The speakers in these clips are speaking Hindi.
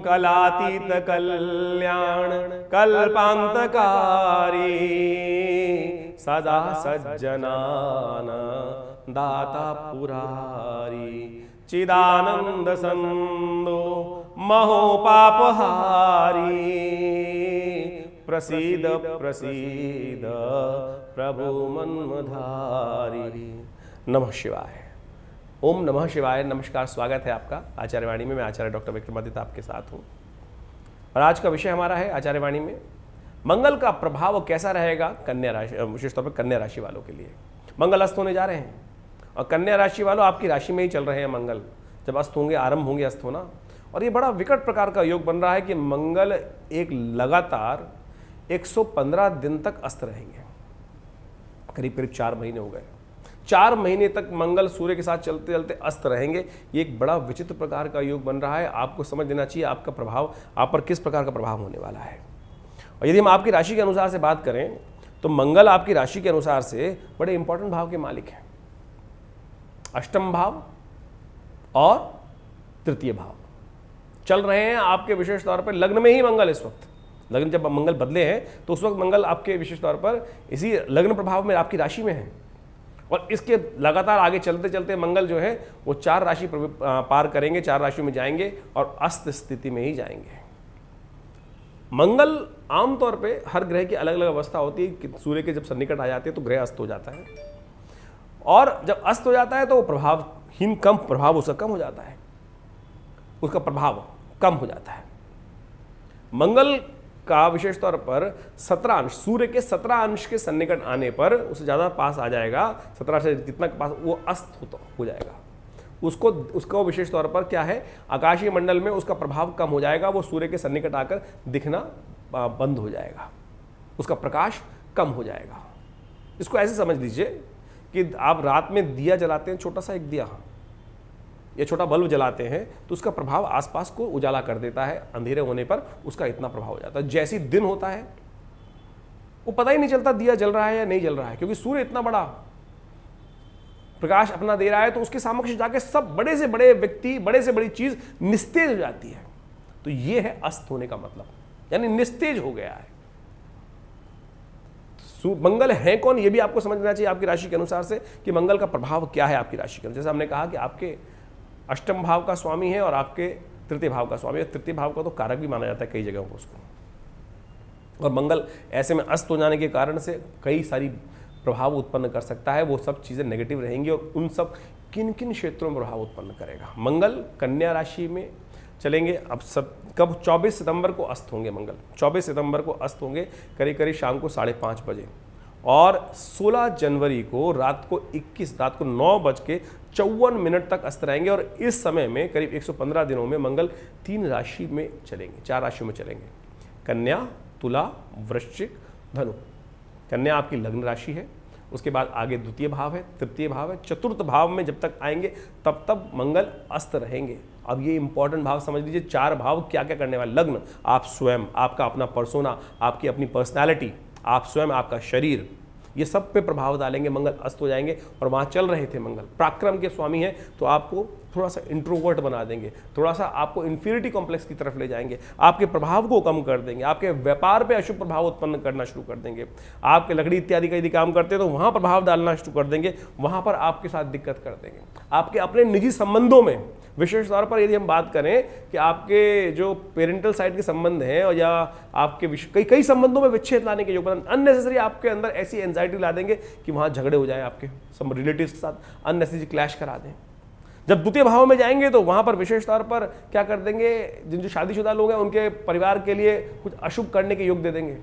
कलातीत कल्याण कल्पांतकारी, सदा सज्जनान दाता पुरारी, चिदानंद संदो महोपापहारी, प्रसीद प्रसीद प्रभु मन्मधारी। नमः शिवाय। ओम नमः शिवाय। नमस्कार, स्वागत है आपका आचार्यवाणी में। मैं आचार्य डॉक्टर विक्रमादित्य आपके साथ हूँ और आज का विषय हमारा है आचार्यवाणी में मंगल का प्रभाव कैसा रहेगा कन्या राशि, विशेष तौर पर कन्या राशि वालों के लिए। मंगल अस्त होने जा रहे हैं और कन्या राशि वालों आपकी राशि में ही चल रहे हैं मंगल। जब अस्त होंगे, आरंभ होंगे अस्त होना, और ये बड़ा विकट प्रकार का योग बन रहा है कि मंगल एक लगातार 115 दिन तक अस्त रहेंगे। करीब करीब 4 महीने हो गए। 4 महीने तक मंगल सूर्य के साथ चलते चलते अस्त रहेंगे। ये एक बड़ा विचित्र प्रकार का योग बन रहा है। आपको समझ लेना चाहिए आपका प्रभाव, आप पर किस प्रकार का प्रभाव होने वाला है। और यदि हम आपकी राशि के अनुसार से बात करें तो मंगल आपकी राशि के अनुसार से बड़े इंपॉर्टेंट भाव के मालिक हैं। अष्टम भाव और तृतीय भाव चल रहे हैं आपके विशेष तौर पर लग्न में ही मंगल। इस वक्त लग्न जब मंगल बदले हैं तो उस वक्त मंगल आपके विशेष तौर पर इसी लग्न प्रभाव में आपकी राशि में है। और इसके लगातार आगे चलते चलते मंगल जो है वो 4 राशि पार करेंगे, 4 राशियों में जाएंगे और अस्त स्थिति में ही जाएंगे। मंगल आमतौर पे हर ग्रह की अलग अलग अवस्था होती है कि सूर्य के जब सन्निकट आ जाते हैं तो ग्रह अस्त हो जाता है, और जब अस्त हो जाता है तो वो प्रभावहीन, कम प्रभाव उसका कम हो जाता है, उसका प्रभाव कम हो जाता है। मंगल का विशेष तौर पर 17 अंश, सूर्य के 17 अंश के सन्निकट आने पर उससे ज़्यादा पास आ जाएगा, 17 से जितना पास वो अस्त हो जाएगा। उसको विशेष तौर पर क्या है, आकाशीय मंडल में उसका प्रभाव कम हो जाएगा, वो सूर्य के सन्निकट आकर दिखना बंद हो जाएगा, उसका प्रकाश कम हो जाएगा। इसको ऐसे समझ लीजिए कि आप रात में दिया जलाते हैं, छोटा सा एक दिया या छोटा बल्ब जलाते हैं तो उसका प्रभाव आसपास को उजाला कर देता है। अंधेरे होने पर उसका इतना प्रभाव हो जाता है। जैसे दिन होता है वो पता ही नहीं चलता दिया जल रहा है या नहीं जल रहा है, क्योंकि सूर्य इतना बड़ा प्रकाश अपना दे रहा है, तो उसके समक्ष जाके सब बड़े से बड़े व्यक्ति, बड़े से बड़ी चीज निस्तेज हो जाती है। तो ये है अस्त होने का मतलब, यानी निस्तेज हो गया है। मंगल है कौन, ये भी आपको समझना चाहिए आपकी राशि के अनुसार से कि मंगल का प्रभाव क्या है आपकी राशि के। जैसे हमने कहा कि आपके अष्टम भाव का स्वामी है और आपके तृतीय भाव का स्वामी है। तृतीय भाव का तो कारक भी माना जाता है कई जगहों पर उसको। और मंगल ऐसे में अस्त हो जाने के कारण से कई सारी प्रभाव उत्पन्न कर सकता है। वो सब चीज़ें नेगेटिव रहेंगी और उन सब किन किन क्षेत्रों में प्रभाव उत्पन्न करेगा। मंगल कन्या राशि में चलेंगे। अब सब कब 24 सितंबर को अस्त होंगे। मंगल 24 सितंबर को अस्त होंगे करीब करीब शाम को 5:30 बजे, और 16 जनवरी को रात को 9:54 तक अस्त रहेंगे। और इस समय में करीब 115 दिनों में मंगल 3 राशि में चलेंगे, 4 राशियों में चलेंगे। कन्या, तुला, वृश्चिक, धनु। कन्या आपकी लग्न राशि है, उसके बाद आगे द्वितीय भाव है, तृतीय भाव है, चतुर्थ भाव में जब तक आएंगे तब मंगल अस्त रहेंगे। अब ये इंपॉर्टेंट भाव समझ लीजिए, 4 भाव क्या क्या करने वाले। लग्न आप स्वयं, आपका अपना पर्सोना, आपकी अपनी पर्सनैलिटी, आप स्वयं, आपका शरीर, ये सब पे प्रभाव डालेंगे। मंगल अस्त हो जाएंगे और वहाँ चल रहे थे मंगल पराक्रम के स्वामी हैं, तो आपको थोड़ा सा इंट्रोवर्ट बना देंगे, थोड़ा सा आपको इन्फीरियरिटी कॉम्प्लेक्स की तरफ ले जाएंगे, आपके प्रभाव को कम कर देंगे, आपके व्यापार पे अशुभ प्रभाव उत्पन्न करना शुरू कर देंगे। आपके लकड़ी इत्यादि का यदि काम करते हैं तो वहाँ प्रभाव डालना शुरू कर देंगे, वहाँ पर आपके साथ दिक्कत कर देंगे। आपके अपने निजी संबंधों में विशेष तौर पर यदि हम बात करें कि आपके जो पेरेंटल साइड के संबंध हैं और या आपके कई संबंधों में विच्छेद लाने के योग, अननेसेसरी आपके अंदर ऐसी एंजाइटी ला देंगे कि वहाँ झगड़े हो जाएं, आपके सब रिलेटिव्स के साथ अननेसेसरी क्लैश करा दें। जब द्वितीय भाव में जाएंगे तो वहाँ पर विशेष तौर पर क्या कर देंगे, जिन जो शादीशुदा लोग हैं उनके परिवार के लिए कुछ अशुभ करने के योग दे देंगे,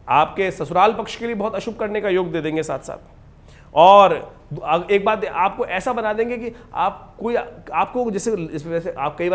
आपके ससुराल पक्ष के लिए बहुत अशुभ करने का योग दे देंगे साथ साथ। और एक बात आपको ऐसा बना देंगे कि आपको जैसे आप कई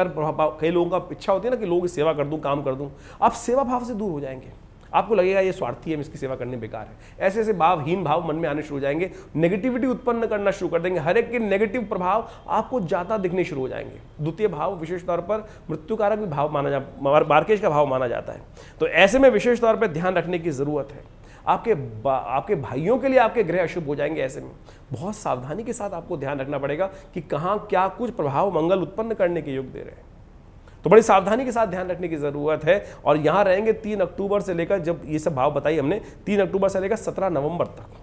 लोगों का इच्छा होती है ना कि लोगों की सेवा कर दूं, काम कर दूं, आप सेवा भाव से दूर हो जाएंगे। आपको लगेगा ये स्वार्थी है, इसकी सेवा करनी बेकार है। ऐसे ऐसे भावहीन भाव मन में आने शुरू हो जाएंगे, नेगेटिविटी उत्पन्न करना शुरू कर देंगे। हर एक के नेगेटिव प्रभाव आपको ज्यादा दिखने शुरू हो जाएंगे। द्वितीय भाव विशेष तौर पर मृत्युकारक भी भाव मार्केज का भाव माना जाता है। तो ऐसे में विशेष तौर पर ध्यान रखने की जरूरत है। आपके भाइयों के लिए आपके ग्रह अशुभ हो जाएंगे। ऐसे में बहुत सावधानी के साथ आपको ध्यान रखना पड़ेगा कि कहाँ क्या कुछ प्रभाव मंगल उत्पन्न करने के योग दे रहे हैं। तो बड़ी सावधानी के साथ ध्यान रखने की जरूरत है। और यहां रहेंगे 3 अक्टूबर से लेकर, जब ये सब भाव बताई हमने, 3 अक्टूबर से लेकर 17 नवंबर तक।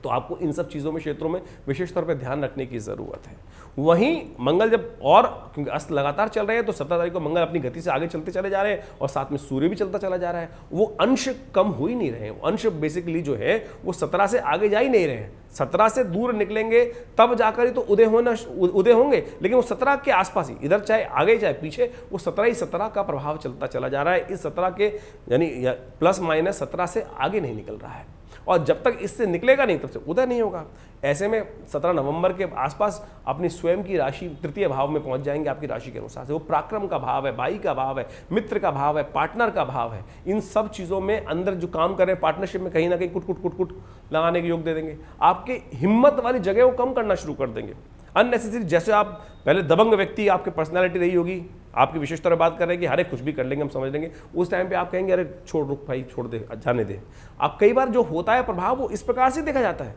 तो आपको इन सब चीज़ों में, क्षेत्रों में विशेष तौर पे ध्यान रखने की ज़रूरत है। वहीं मंगल जब, और क्योंकि अस्त लगातार चल रहे हैं, तो 17 तारीख को मंगल अपनी गति से आगे चलते चले जा रहे हैं और साथ में सूर्य भी चलता चला जा रहा है। वो अंश कम हो ही नहीं रहे हैं, अंश बेसिकली जो है वो 17 से आगे जा ही नहीं रहे हैं। 17 से दूर निकलेंगे तब जाकर ही तो उदय होंगे, लेकिन वो 17 के आसपास ही, इधर चाहे आगे चाहे पीछे, वो 17 ही 17 का प्रभाव चलता चला जा रहा है। इस 17 के यानी प्लस माइनस 17 से आगे नहीं निकल रहा है, और जब तक इससे निकलेगा नहीं तब तक उदय नहीं होगा। ऐसे में 17 नवंबर के आसपास अपनी स्वयं की राशि तृतीय भाव में पहुंच जाएंगे आपकी राशि के अनुसार से। वो पराक्रम का भाव है, भाई का भाव है, मित्र का भाव है, पार्टनर का भाव है। इन सब चीज़ों में अंदर जो काम कर रहे हैं पार्टनरशिप में, कहीं ना कहीं कुट लगाने के योग दे देंगे। आपके हिम्मत वाली जगह वो कम करना शुरू कर देंगे अननेसेसरी। जैसे आप पहले दबंग व्यक्ति आपकी पर्सनैलिटी रही होगी, आपकी विशेष तरह बात कर रहे हैं कि अरे कुछ भी कर लेंगे, हम समझ लेंगे, उस टाइम पे आप कहेंगे अरे छोड़, रुक भाई, छोड़ दे, जाने दे। आप कई बार जो होता है प्रभाव वो इस प्रकार से देखा जाता है,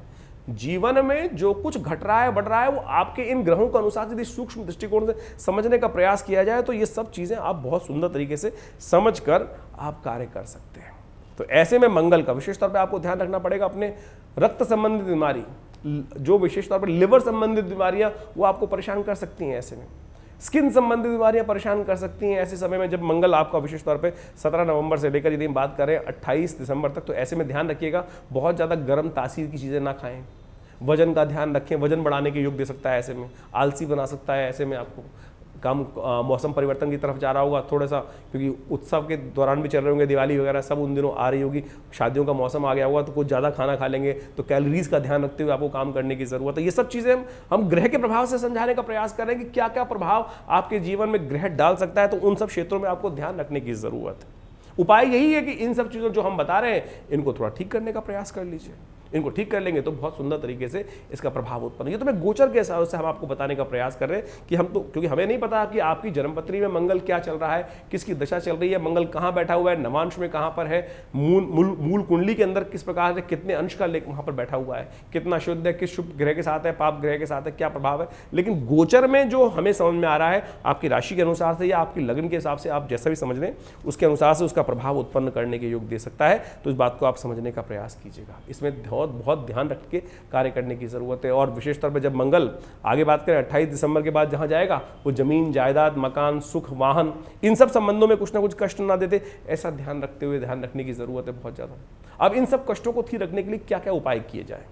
जीवन में जो कुछ घट रहा है, बढ़ रहा है, वो आपके इन ग्रहों के अनुसार यदि सूक्ष्म दृष्टिकोण से समझने का प्रयास किया जाए तो ये सब चीजें आप बहुत सुंदर तरीके से समझकर आप कार्य कर सकते हैं। तो ऐसे में मंगल का विशेष तौर पर आपको ध्यान रखना पड़ेगा। अपने रक्त संबंधित बीमारी, जो विशेष तौर पर लिवर संबंधित बीमारियां, वो आपको परेशान कर सकती हैं। ऐसे में स्किन संबंधित बीमारियां परेशान कर सकती हैं ऐसे समय में, जब मंगल आपका विशेष तौर पे 17 नवंबर से लेकर यदि हम बात करें 28 दिसंबर तक, तो ऐसे में ध्यान रखिएगा बहुत ज़्यादा गर्म तासीर की चीज़ें ना खाएं। वजन का ध्यान रखें, वजन बढ़ाने के योग दे सकता है, ऐसे में आलसी बना सकता है। ऐसे में आपको काम, मौसम परिवर्तन की तरफ जा रहा होगा थोड़ा सा, क्योंकि उत्सव के दौरान भी चल रहे होंगे, दिवाली वगैरह सब उन दिनों आ रही होगी, शादियों का मौसम आ गया होगा, तो कुछ ज़्यादा खाना खा लेंगे, तो कैलोरीज का ध्यान रखते हुए आपको काम करने की ज़रूरत है। ये सब चीज़ें हम ग्रह के प्रभाव से समझाने का प्रयास कर रहे हैं कि क्या क्या प्रभाव आपके जीवन में ग्रह डाल सकता है, तो उन सब क्षेत्रों में आपको ध्यान रखने की ज़रूरत है। उपाय यही है कि इन सब चीज़ों जो हम बता रहे हैं इनको थोड़ा ठीक करने का प्रयास कर लीजिए। इनको ठीक कर लेंगे तो बहुत सुंदर तरीके से इसका प्रभाव उत्पन्न। ये तो मैं गोचर के हिसाब से हम आपको बताने का प्रयास कर रहे हैं कि हम तो, क्योंकि हमें नहीं पता कि आपकी जन्मपत्री में मंगल क्या चल रहा है, किसकी दशा चल रही है, मंगल कहाँ बैठा हुआ है, नवांश में कहाँ पर है, मूल कुंडली के अंदर किस प्रकार से कितने अंश का लेख वहाँ पर बैठा हुआ है, कितना शुद्ध है, किस शुभ ग्रह के साथ है, पाप ग्रह के साथ है, क्या प्रभाव है। लेकिन गोचर में जो हमें समझ में आ रहा है आपकी राशि के अनुसार से या आपकी लगन के हिसाब से, आप जैसा भी समझ लें उसके अनुसार से उसका प्रभाव उत्पन्न करने के योग दे सकता है। तो इस बात को आप समझने का प्रयास कीजिएगा, इसमें बहुत ध्यान के कार्य करने की जरूरत है। और विशेष तौर पर जब मंगल आगे बात करें 28 दिसंबर के बाद जहां जाएगा, वो जमीन, जायदाद, मकान, सुख, वाहन, इन सब संबंधों में कुछ ना कुछ कष्ट ना देते, ऐसा ध्यान रखते हुए ध्यान रखने की जरूरत है बहुत ज्यादा। अब इन सब कष्टों को ठीक रखने के लिए क्या क्या उपाय किए जाए,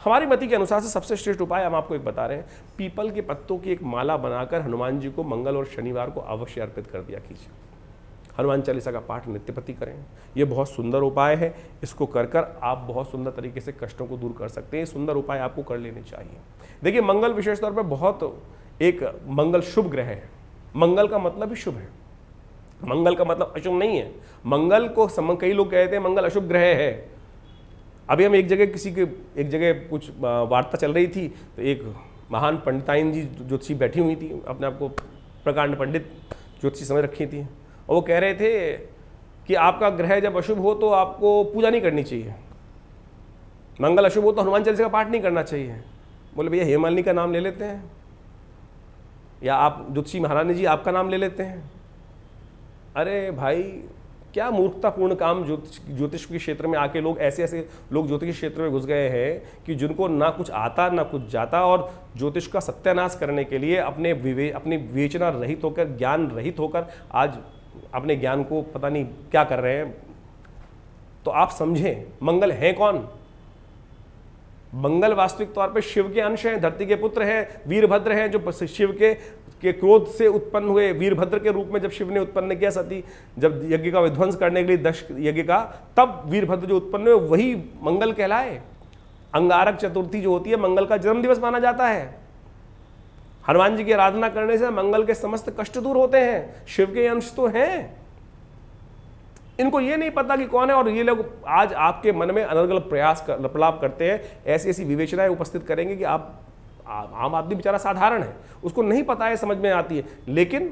हमारी मति के अनुसार से सबसे श्रेष्ठ उपाय हम आपको एक बता रहे हैं। पीपल के पत्तों की एक माला बनाकर हनुमान जी को मंगल और शनिवार को अवश्य अर्पित कर दिया कीजिए। हनुमान चालीसा का पाठ नित्यप्रति करें, ये बहुत सुंदर उपाय है। इसको कर कर आप बहुत सुंदर तरीके से कष्टों को दूर कर सकते हैं। सुंदर उपाय आपको कर लेने चाहिए। देखिए, मंगल विशेष तौर पर बहुत एक मंगल शुभ ग्रह है। मंगल का मतलब ही शुभ है, मंगल का मतलब अशुभ नहीं है। मंगल को कई लोग कहते हैं मंगल अशुभ ग्रह है। अभी हम एक जगह कुछ वार्ता चल रही थी, तो एक महान पंडिताइन जी ज्योतिषी बैठी हुई थी, अपने आप को प्रकांड पंडित ज्योतिषी समझ रखी थी, और वो कह रहे थे कि आपका ग्रह जब अशुभ हो तो आपको पूजा नहीं करनी चाहिए, मंगल अशुभ हो तो हनुमान चालीसा का पाठ नहीं करना चाहिए। बोले भैया हेमालिनी का नाम ले लेते हैं, या आप ज्योतिषी महारानी जी आपका नाम ले लेते हैं। अरे भाई, क्या मूर्खतापूर्ण काम ज्योतिष के क्षेत्र में आके लोग ऐसे लोग ज्योतिष के क्षेत्र में घुस गए हैं कि जिनको ना कुछ आता ना कुछ जाता, और ज्योतिष का सत्यानाश करने के लिए अपनी विवेचना रहित होकर, ज्ञान रहित होकर आज अपने ज्ञान को पता नहीं क्या कर रहे हैं। तो आप समझें, मंगल है कौन? मंगल वास्तविक तौर पे शिव के अंश हैं, धरती के पुत्र हैं, वीरभद्र हैं, जो शिव के क्रोध से उत्पन्न हुए। वीरभद्र के रूप में जब शिव ने उत्पन्न किया सती, जब यज्ञ का विध्वंस करने के लिए दक्ष यज्ञ का, तब वीरभद्र जो उत्पन्न हुए वही मंगल कहलाए। अंगारक चतुर्थी जो होती है, मंगल का जन्म दिवस माना जाता है। हनुमान जी की आराधना करने से मंगल के समस्त कष्ट दूर होते हैं। शिव के अंश तो हैं, इनको ये नहीं पता कि कौन है, और ये लोग आज आपके मन में अलग अलग प्रयास लपलाप करते हैं, ऐसी ऐसी विवेचनाएं उपस्थित करेंगे कि आप आम आदमी बेचारा साधारण है, उसको नहीं पता है, समझ में आती है। लेकिन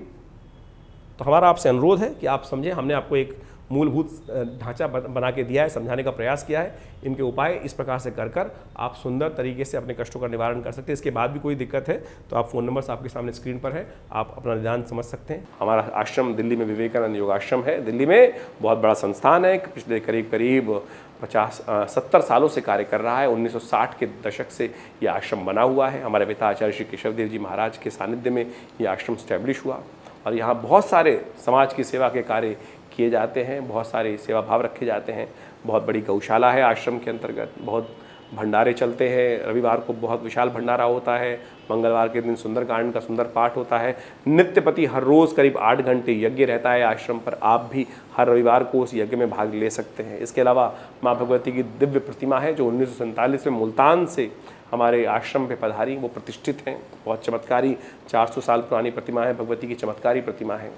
तो हमारा आपसे अनुरोध है कि आप समझें, हमने आपको एक मूलभूत ढांचा बना के दिया है, समझाने का प्रयास किया है। इनके उपाय इस प्रकार से कर आप सुंदर तरीके से अपने कष्टों का निवारण कर सकते हैं। इसके बाद भी कोई दिक्कत है तो आप फ़ोन नंबर्स आपके सामने स्क्रीन पर है, आप अपना निदान समझ सकते हैं। हमारा आश्रम दिल्ली में विवेकानंद योगाश्रम है। दिल्ली में बहुत बड़ा संस्थान है, पिछले करीब 70 सालों से कार्य कर रहा है। 1960 के दशक से ये आश्रम बना हुआ है। हमारे पिता आचार्य श्री केशव देव जी महाराज के सानिध्य में ये आश्रम स्टैब्लिश हुआ और यहाँ बहुत सारे समाज की सेवा के कार्य किए जाते हैं, बहुत सारे सेवा भाव रखे जाते हैं। बहुत बड़ी गौशाला है आश्रम के अंतर्गत, बहुत भंडारे चलते हैं। रविवार को बहुत विशाल भंडारा होता है, मंगलवार के दिन सुंदरकांड का सुंदर पाठ होता है। नित्यपति हर रोज़ करीब 8 घंटे यज्ञ रहता है आश्रम पर। आप भी हर रविवार को उस यज्ञ में भाग ले सकते हैं। इसके अलावा माँ भगवती की दिव्य प्रतिमा है जो 1947 में मुल्तान से हमारे आश्रम पे पधारी, वो प्रतिष्ठित हैं। बहुत चमत्कारी 400 साल पुरानी प्रतिमा है, भगवती की चमत्कारी प्रतिमा है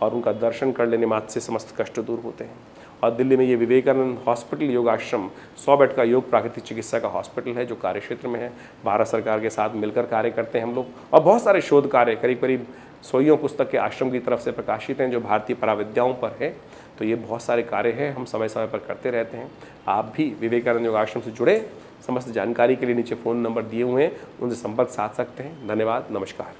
और उनका दर्शन कर लेने मात्र से समस्त कष्ट दूर होते हैं। और दिल्ली में ये विवेकानंद हॉस्पिटल योगाश्रम 100 बेड का योग प्राकृतिक चिकित्सा का हॉस्पिटल है जो कार्य क्षेत्र में है। भारत सरकार के साथ मिलकर कार्य करते हैं हम लोग और बहुत सारे शोध कार्य करीब 100 पुस्तक के आश्रम की तरफ से प्रकाशित हैं जो भारतीय पराविद्याओं पर है। तो ये बहुत सारे कार्य हैं, हम समय समय पर करते रहते हैं। आप भी विवेकानंद योगाश्रम से जुड़े, समस्त जानकारी के लिए नीचे फ़ोन नंबर दिए हुए हैं, उनसे संपर्क साध सकते हैं। धन्यवाद, नमस्कार।